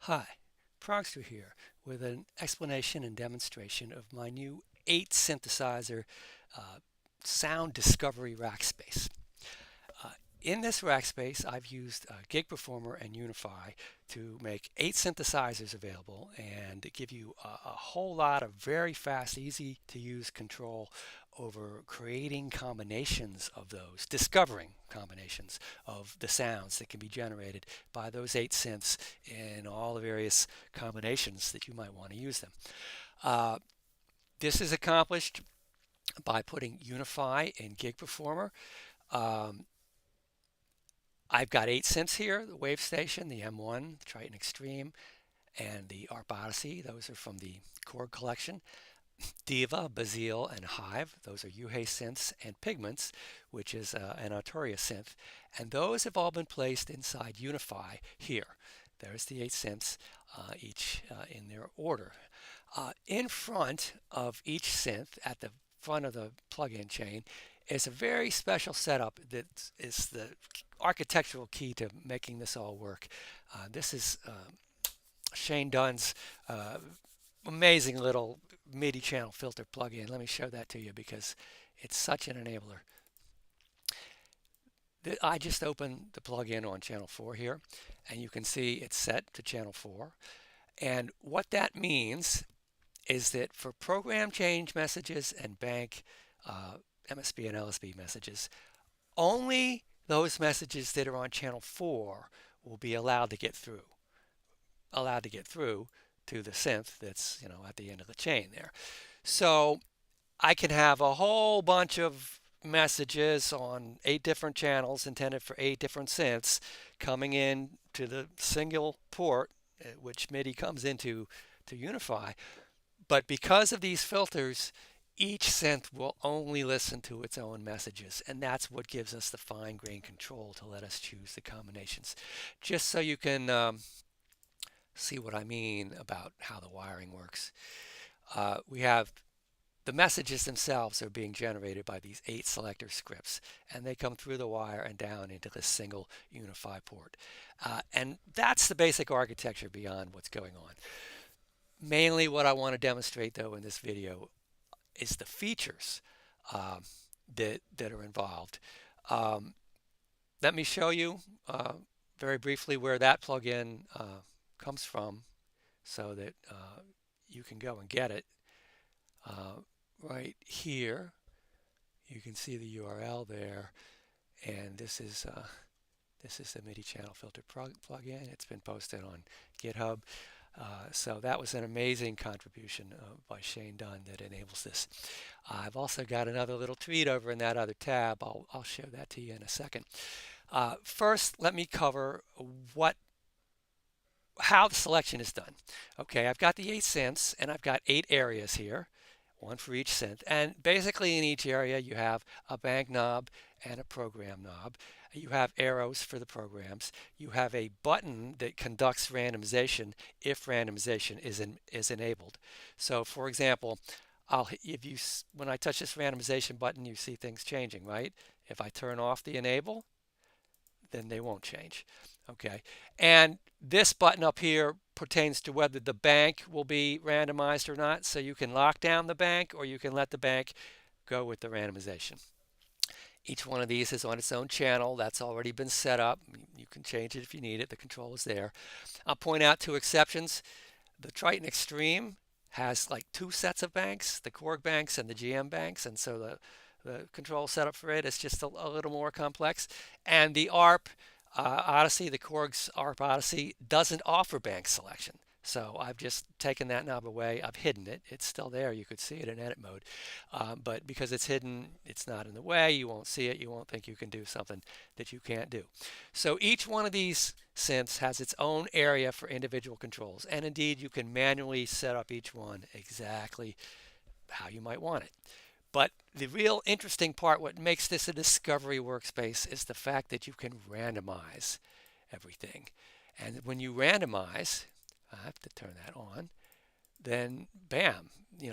Hi, Progster here with an explanation and demonstration of my new 8 synthesizer uh, sound discovery rackspace. Uh, in this rackspace, I've used Gig Performer and Unify to make 8 synthesizers available and to give you a whole lot of very fast, easy to use control over creating combinations of those, discovering combinations of the sounds that can be generated by those 8 synths in all the various combinations that you might want to use them. Uh, this is accomplished by putting Unify in Gig Performer. Um, I've got 8 synths here, the Wave Station, the M1, the Triton Extreme, and the ARP Odyssey. Those are from the Korg collection. Diva, Bazille, and Hive, those are Yuhei synths, and Pigments, which is an Arturia synth. And those have all been placed inside Unify here. There's the 8 synths, each in their order. In front of each synth, at the front of the plug-in chain, is a very special setup that is the architectural key to making this all work. This is Shane Dunn's amazing little MIDI channel filter plug-in. Let me show that to you because it's such an enabler. I just opened the plug-in on channel 4 here, and you can see it's set to channel 4. And what that means is that for program change messages and bank MSB and LSB messages, only those messages that are on channel 4 will be allowed to get through. To the synth that's, at the end of the chain there. So I can have a whole bunch of messages on 8 different channels intended for 8 different synths coming in to the single port, which MIDI comes into to Unify. But because of these filters, each synth will only listen to its own messages, and that's what gives us the fine-grained control to let us choose the combinations. Just so you can see what I mean about how the wiring works. We have the messages themselves are being generated by these 8 selector scripts, and they come through the wire and down into this single Unify port. And that's the basic architecture beyond what's going on. Mainly what I want to demonstrate though in this video is the features that are involved. Let me show you very briefly where that plugin comes from so that you can go and get it. Right here you can see the URL there, and this is the MIDI channel filter plugin. It's been posted on GitHub. So that was an amazing contribution by Shane Dunn that enables this. I've also got another little tweet over in that other tab. I'll show that to you in a second. First, let me cover how the selection is done. Okay, I've got the 8 synths and I've got 8 areas here, one for each synth. And basically in each area you have a bank knob and a program knob. You have arrows for the programs. You have a button that conducts randomization if randomization is enabled. So for example, when I touch this randomization button, you see things changing, right? If I turn off the enable, then they won't change. Okay, and this button up here pertains to whether the bank will be randomized or not. So you can lock down the bank or you can let the bank go with the randomization. Each one of these is on its own channel. That's already been set up. You can change it if you need it. The control is there. I'll point out 2 exceptions. The Triton Extreme has like 2 sets of banks, the Korg banks and the GM banks, and so the control setup for it is just a little more complex. And the ARP Odyssey, the Korg's ARP Odyssey, doesn't offer bank selection. So I've just taken that knob away. I've hidden it. It's still there. You could see it in edit mode. But because it's hidden, it's not in the way. You won't see it. You won't think you can do something that you can't do. So each one of these synths has its own area for individual controls. And indeed, you can manually set up each one exactly how you might want it. But the real interesting part, what makes this a discovery workspace, is the fact that you can randomize everything. And when you randomize, I have to turn that on, then bam,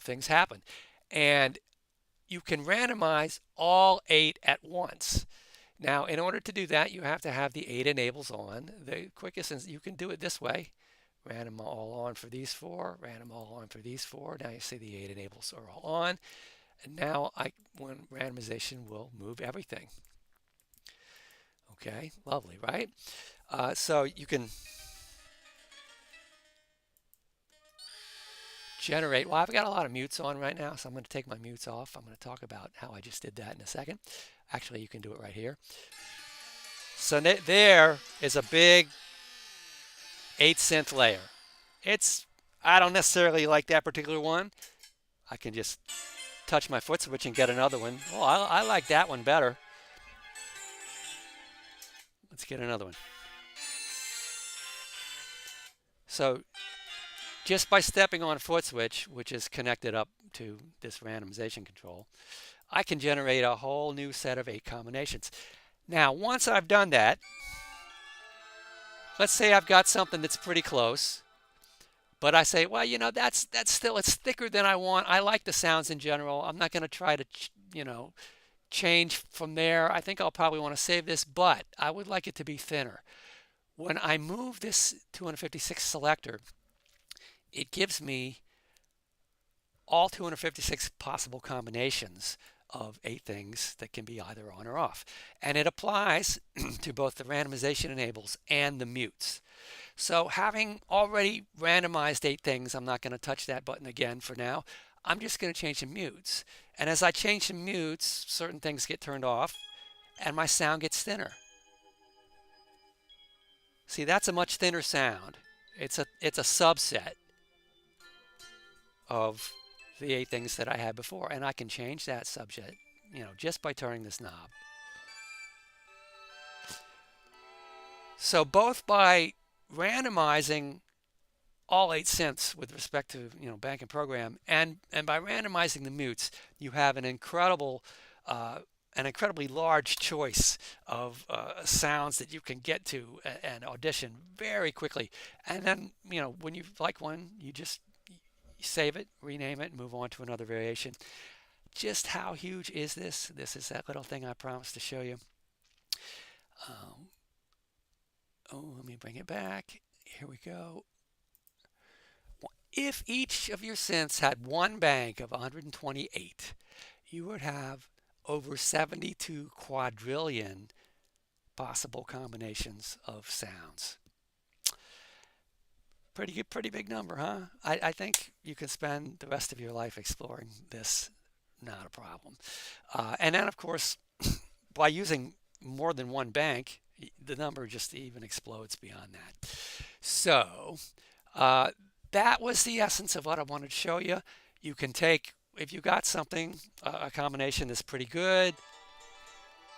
things happen. And you can randomize all 8 at once. Now, in order to do that, you have to have the 8 enables on. The quickest, you can do it this way, ran them all on for these four, ran them all on for these four. Now you see the 8 enables are all on. And now when randomization will move everything. Okay, lovely, right? So you can generate, well, I've got a lot of mutes on right now, so I'm going to take my mutes off. I'm going to talk about how I just did that in a second. Actually, you can do it right here. So there is a big 8 synth layer. I don't necessarily like that particular one. I can just touch my foot switch and get another one. Oh, I like that one better. Let's get another one. So just by stepping on a foot switch, which is connected up to this randomization control, I can generate a whole new set of 8 combinations. Now, once I've done that, let's say I've got something that's pretty close, but I say, well, that's still, it's thicker than I want. I like the sounds in general. I'm not going to try to, change from there. I think I'll probably want to save this, but I would like it to be thinner. When I move this 256 selector, it gives me all 256 possible combinations of 8 things that can be either on or off. And it applies to both the randomization enables and the mutes. So having already randomized 8 things, I'm not going to touch that button again for now. I'm just going to change the mutes. And as I change the mutes, certain things get turned off and my sound gets thinner. See, that's a much thinner sound. It's a subset of the 8 things that I had before, and I can change that subset, just by turning this knob. So both by randomizing all 8 synths with respect to bank and program, and by randomizing the mutes, you have an incredibly large choice of sounds that you can get to and audition very quickly. And then when you like one, you just save it, rename it, and move on to another variation. Just how huge is this? This is that little thing I promised to show you. Let me bring it back. Here we go. If each of your synths had one bank of 128, you would have over 72 quadrillion possible combinations of sounds. Pretty big number, huh? I think you can spend the rest of your life exploring this, not a problem. And then, of course, by using more than one bank, the number just even explodes beyond that. So that was the essence of what I wanted to show you. You can take, if you got something, a combination that's pretty good,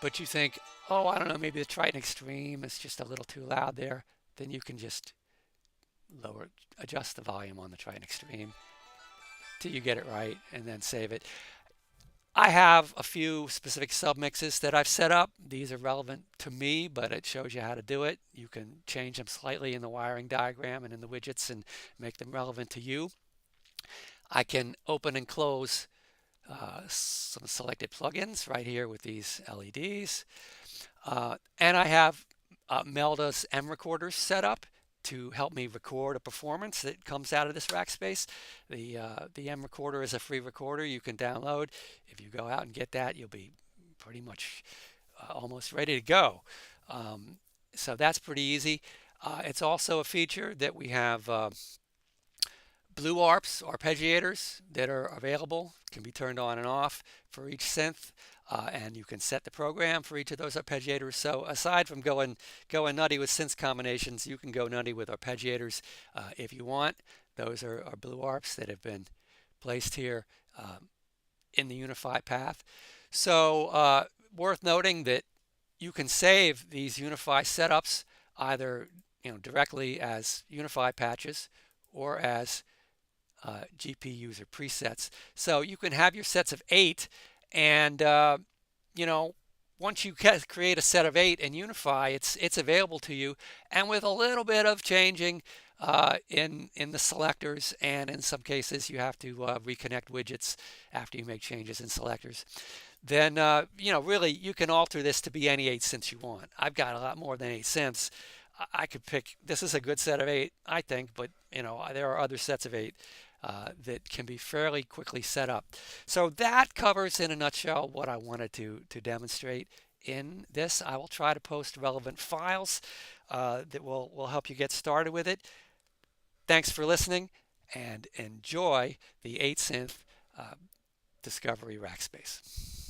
but you think, oh, I don't know, maybe the Triton Extreme is just a little too loud there, then you can just adjust the volume on the Triton Extreme till you get it right, and then save it. I have a few specific submixes that I've set up. These are relevant to me, but it shows you how to do it. You can change them slightly in the wiring diagram and in the widgets and make them relevant to you. I can open and close some selected plugins right here with these LEDs. And I have Melda's M recorders set up to help me record a performance that comes out of this Rackspace. The M recorder is a free recorder you can download. If you go out and get that, you'll be pretty much almost ready to go. So that's pretty easy. It's also a feature that we have blue ARPs, arpeggiators, that are available, can be turned on and off for each synth. And you can set the program for each of those arpeggiators. So aside from going nutty with synth combinations, you can go nutty with arpeggiators if you want. Those are blue ARPs that have been placed here in the Unify path. So worth noting that you can save these Unify setups either directly as Unify patches or as GP user presets. So you can have your sets of 8. And, once you create a set of 8 and Unify, it's available to you. And with a little bit of changing in the selectors, and in some cases you have to reconnect widgets after you make changes in selectors, then, really you can alter this to be any 8 synths you want. I've got a lot more than 8 synths. I could pick, this is a good set of 8, I think, but there are other sets of 8 that can be fairly quickly set up. So that covers in a nutshell what I wanted to demonstrate in this. I will try to post relevant files that will help you get started with it. Thanks for listening and enjoy the 8 Synth Discovery Rackspace.